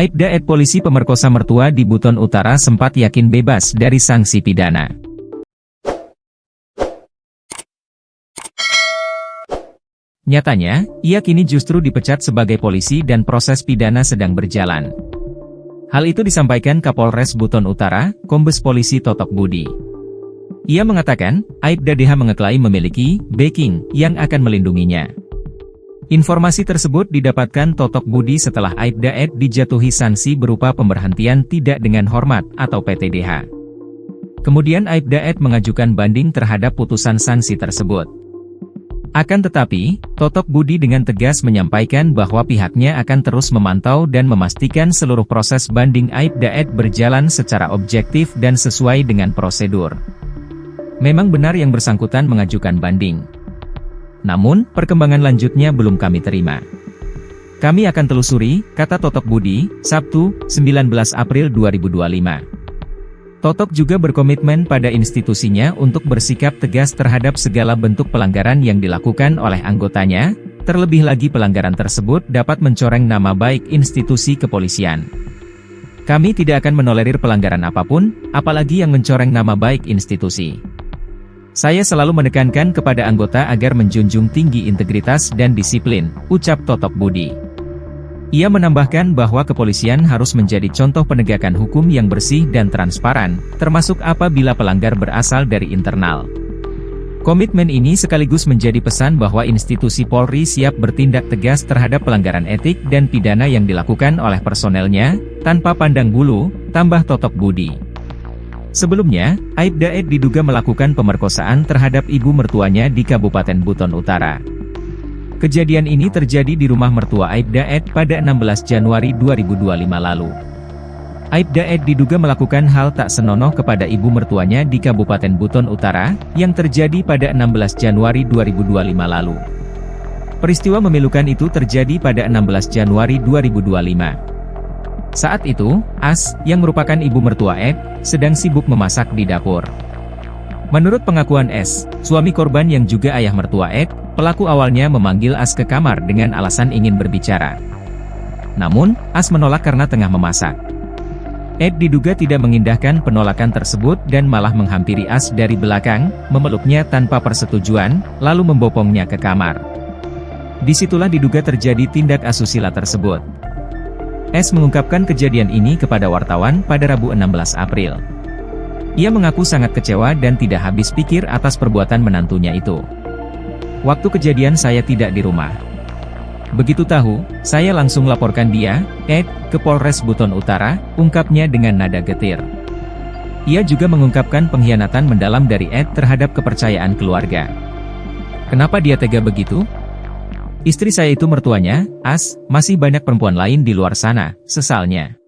Aibda polisi pemerkosa mertua di Buton Utara sempat yakin bebas dari sanksi pidana. Nyatanya, ia kini justru dipecat sebagai polisi dan proses pidana sedang berjalan. Hal itu disampaikan Kapolres Buton Utara, Kombes Polisi Totok Budi. Ia mengatakan, Aibda DH mengeklaim memiliki backing yang akan melindunginya. Informasi tersebut didapatkan Totok Budi setelah Aibda dijatuhi sanksi berupa pemberhentian tidak dengan hormat atau PTDH. Kemudian Aibda mengajukan banding terhadap putusan sanksi tersebut. Akan tetapi, Totok Budi dengan tegas menyampaikan bahwa pihaknya akan terus memantau dan memastikan seluruh proses banding Aibda berjalan secara objektif dan sesuai dengan prosedur. Memang benar yang bersangkutan mengajukan banding. Namun, perkembangan lanjutnya belum kami terima. Kami akan telusuri, kata Totok Budi, Sabtu, 19 April 2025. Totok juga berkomitmen pada institusinya untuk bersikap tegas terhadap segala bentuk pelanggaran yang dilakukan oleh anggotanya, terlebih lagi pelanggaran tersebut dapat mencoreng nama baik institusi kepolisian. Kami tidak akan menolerir pelanggaran apapun, apalagi yang mencoreng nama baik institusi. Saya selalu menekankan kepada anggota agar menjunjung tinggi integritas dan disiplin, ucap Totok Budi. Ia menambahkan bahwa kepolisian harus menjadi contoh penegakan hukum yang bersih dan transparan, termasuk apabila pelanggar berasal dari internal. Komitmen ini sekaligus menjadi pesan bahwa institusi Polri siap bertindak tegas terhadap pelanggaran etik dan pidana yang dilakukan oleh personelnya, tanpa pandang bulu, tambah Totok Budi. Sebelumnya, Aibda diduga melakukan pemerkosaan terhadap ibu mertuanya di Kabupaten Buton Utara. Kejadian ini terjadi di rumah mertua Aibda pada 16 Januari 2025 lalu. Aibda diduga melakukan hal tak senonoh kepada ibu mertuanya di Kabupaten Buton Utara, yang terjadi pada 16 Januari 2025 lalu. Peristiwa memilukan itu terjadi pada 16 Januari 2025. Saat itu, As, yang merupakan ibu mertua sedang sibuk memasak di dapur. Menurut pengakuan S, suami korban yang juga ayah mertua pelaku awalnya memanggil As ke kamar dengan alasan ingin berbicara. Namun, As menolak karena tengah memasak. Diduga tidak mengindahkan penolakan tersebut dan malah menghampiri As dari belakang, memeluknya tanpa persetujuan, lalu membopongnya ke kamar. Disitulah diduga terjadi tindak asusila tersebut. S mengungkapkan kejadian ini kepada wartawan pada Rabu 16 April. Ia mengaku sangat kecewa dan tidak habis pikir atas perbuatan menantunya itu. Waktu kejadian saya tidak di rumah. Begitu tahu, saya langsung laporkan dia, ke Polres Buton Utara, ungkapnya dengan nada getir. Ia juga mengungkapkan pengkhianatan mendalam dari terhadap kepercayaan keluarga. Kenapa dia tega begitu? Istri saya itu mertuanya, As, masih banyak perempuan lain di luar sana, sesalnya.